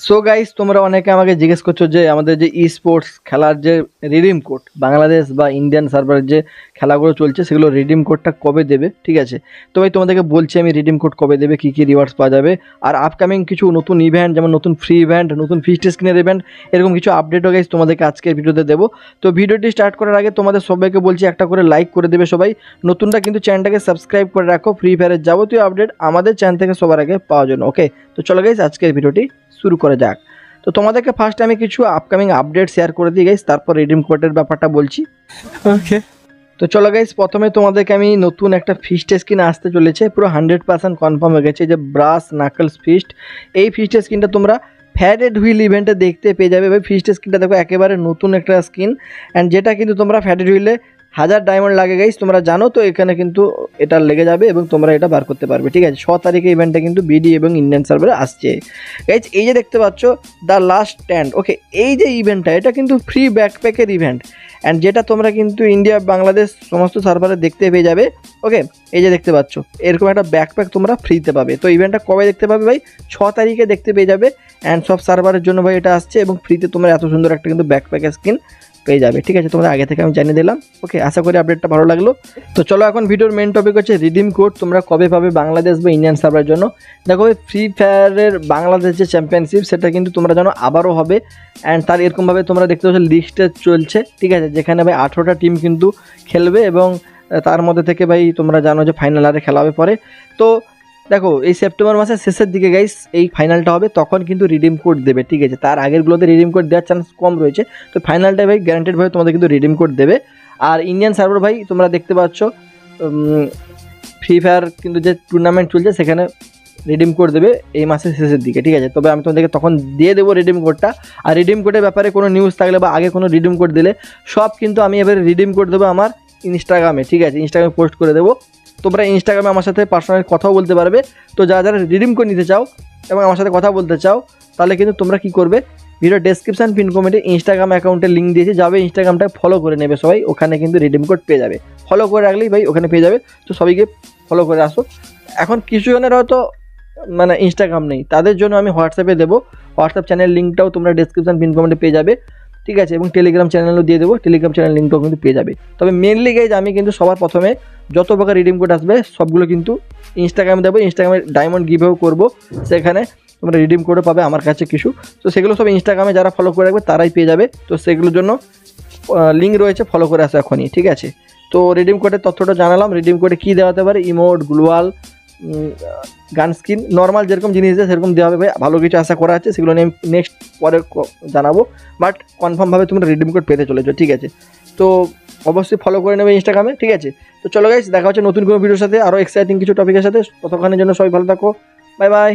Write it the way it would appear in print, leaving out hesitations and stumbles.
So guys, তোমরা অনেকে আমাকে জিজ্ঞেস করছো যে আমাদের যে ই স্পোর্টস খেলার যে রিডিম কোড বাংলাদেশ বা ইন্ডিয়ান সার্ভারের যে খেলাগুলো চলছে সেগুলো রিডিম কোডটা কবে দেবে। ঠিক আছে, তো ভাই তোমাদেরকে বলছি আমি রিডিম কোড কবে দেবে, কী কী রিওয়ার্ডস পাওয়া যাবে, আর আপকামিং কিছু নতুন ইভেন্ট যেমন নতুন ফ্রি ইভেন্ট, নতুন ফিস্ট স্ক্রিনের ইভেন্ট, এরকম কিছু আপডেটও গাইস তোমাদেরকে আজকের ভিডিওতে দেবো। তো ভিডিওটি স্টার্ট করার আগে তোমাদের সবাইকে বলছি একটা করে লাইক করে দেবে সবাই। নতুনটা কিন্তু চ্যানেলটাকে সাবস্ক্রাইব করে রাখো ফ্রি ফায়ারের যাবতীয় আপডেট আমাদের চ্যানেল থেকে সবার আগে পাওয়ার জন্য। ওকে, তো চলো গাইস আজকের ভিডিওটি শুরু করা যাক। তো তোমাদেরকে ফার্স্ট আমি কিছু আপকামিং আপডেট শেয়ার করে দিই গাইস, তারপর রিডিম কোডের ব্যাপারটা বলছি। ওকে, তো চলো গাইস, প্রথমে তোমাদেরকে আমি নতুন একটা ফিস্ট স্কিন আসতে চলেছে, পুরো 100% কনফার্ম হয়ে গেছে যে ব্রাস নাকলস ফিস্ট। এই ফিস্ট স্কিনটা তোমরা ফ্যাডেড হুইল ইভেন্টে দেখতে পেয়ে যাবে ভাই। ফিস্ট স্কিনটা দেখো একেবারে নতুন একটা স্কিন, অ্যান্ড যেটা কিন্তু তোমরা ফ্যাডেড হুইলে 1000 ডায়মন্ড লাগে গাইস, তোমরা জানো তো। এখানে কিন্তু এটা লেগে যাবে এবং তোমরা এটা বার করতে পারবে। ঠিক আছে, 6 তারিখে ইভেন্টটা কিন্তু বিডি এবং ইন্ডিয়ান সার্ভারে আসছে গাইস। এই যে দেখতে পাচ্ছ দ্য লাস্ট স্ট্যান্ড, ওকে, এই যে ইভেন্টটা এটা কিন্তু ফ্রি ব্যাকপ্যাকের ইভেন্ট, অ্যান্ড যেটা তোমরা কিন্তু ইন্ডিয়া বাংলাদেশ সমস্ত সার্ভারে দেখতে পেয়ে যাবে। ওকে, এই যে দেখতে পাচ্ছ এরকম একটা ব্যাকপ্যাক তোমরা ফ্রিতে পাবে। তো ইভেন্টটা কবে দেখতে পাবে ভাই? 6 তারিখে দেখতে পেয়ে যাবে, অ্যান্ড সব সার্ভারের জন্য ভাই এটা আসছে এবং ফ্রিতে তোমরা এত সুন্দর একটা কিন্তু ব্যাকপ্যাক স্কিন পেয়ে যাবে। ঠিক আছে, তোমরা আগে থেকে আমি জানিয়ে দিলাম। ওকে, আশা করি আপডেটটা ভালো লাগলো। তো চলো এখন ভিডিওর মেন টপিক হচ্ছে রিডিম কোড তোমরা কবে পাবে বাংলাদেশ বা ইন্ডিয়ান সার্ভারের জন্য। দেখো ভাই, ফ্রি ফায়ারের বাংলাদেশ যে চ্যাম্পিয়নশিপ সেটা কিন্তু তোমরা জানো আবারও হবে, অ্যান্ড তার এরকমভাবে তোমরা দেখতে পাচ্ছ লিস্টে চলছে। ঠিক আছে, যেখানে ভাই 18টা টিম কিন্তু খেলবে এবং তার মধ্যে থেকে ভাই তোমরা জানো যে ফাইনাল আরে খেলা হবে পরে। তো দেখো এই সেপ্টেম্বর মাসের শেষের দিকে গাইস এই ফাইনালটা হবে, তখন কিন্তু রিডিম কোড দেবে। ঠিক আছে, তার আগেরগুলোতে রিডিম কোড দেওয়ার চান্স কম রয়েছে, তো ফাইনালটাই ভাই গ্যারান্টেড ভাবে তোমাদের কিন্তু রিডিম কোড দেবে। আর ইন্ডিয়ান সার্ভার ভাই তোমরা দেখতে পাচ্ছ ফ্রি ফায়ার কিন্তু যে টুর্নামেন্ট চলছে সেখানে রিডিম কোড দেবে এই মাসের শেষের দিকে। ঠিক আছে, তবে আমি তোমাদেরকে তখন দিয়ে দেবো রিডিম কোডটা। আর রিডিম কোডের ব্যাপারে কোনো নিউজ থাকলে বা আগে কোনো রিডিম কোড দিলে সব কিন্তু আমি এবারে রিডিম কোড দেবো আমার ইনস্টাগ্রামে। ঠিক আছে, ইনস্টাগ্রামে পোস্ট করে দেবো, তোমরা ইনস্টাগ্রামে আমার সাথে পার্সোনালি কথাও বলতে পারবে। তো যারা যারা রিডিম কোড নিতে চাও এবং আমার সাথে কথা বলতে চাও তাহলে কিন্তু তোমরা কী করবে, ভিডিও ডেসক্রিপশন পিন কমেন্টে ইনস্টাগ্রাম অ্যাকাউন্টের লিঙ্ক দিয়েছি, যাবে ইনস্টাগ্রামটা ফলো করে নেবে সবাই, ওখানে কিন্তু রিডিম কোড পেয়ে যাবে। ফলো করে রাখলেই ভাই ওখানে পেয়ে যাবে। তো সবাইকে ফলো করে আসো। এখন কিছু জনের হয়তো মানে ইনস্টাগ্রাম নেই, তাদের জন্য আমি হোয়াটসঅ্যাপে দেবো, হোয়াটসঅ্যাপ চ্যানেল লিঙ্কটাও তোমরা ডেসক্রিপশন পিন কমেন্টে পেয়ে যাবে। ঠিক আছে, এবং টেলিগ্রাম চ্যানেলও দিয়ে দেবো, টেলিগ্রাম চ্যানেল লিঙ্কটাও কিন্তু পেয়ে যাবে। তবে মেনলি গাইজ আমি কিন্তু সবার প্রথমে যত প্রকার রিডিম কোড আসবে সবগুলো কিন্তু ইনস্টাগ্রামে দেবো। ইনস্টাগ্রামে ডায়মন্ড গিভও করবো, সেখানে তোমরা রিডিম কোডও পাবে আমার কাছে কিছু। তো সেগুলো সব ইনস্টাগ্রামে যারা ফলো করে রাখবে তারাই পেয়ে যাবে। তো সেগুলোর জন্য লিঙ্ক রয়েছে, ফলো করে আসো এখনই। ঠিক আছে, তো রিডিম কোডের তথ্যটা জানালাম। রিডিম কোডে কী দেওয়া হতে পারে, ইমোট, গ্লোয়াল, গান স্কিন, নর্মাল যেরকম জিনিস দেয় সেরকম দেওয়া হবে ভাই। ভালো কিছু আশা করা আছে, সেগুলো নিয়ে নেক্সট পরে জানাবো, বাট কনফার্মভাবে তোমরা রিডিম কোড পেতে চলেছো। ঠিক আছে, তো অবশ্যই ফলো করে নেবে ইনস্টাগ্রামে। ঠিক আছে, তো চলো গাইস, দেখা হচ্ছে নতুন কোনো ভিডিওর সাথে, আরও এক্সাইটিং কিছু টপিকের সাথে। ততক্ষণের জন্য সবাই ভালো থাকো, বাই বাই।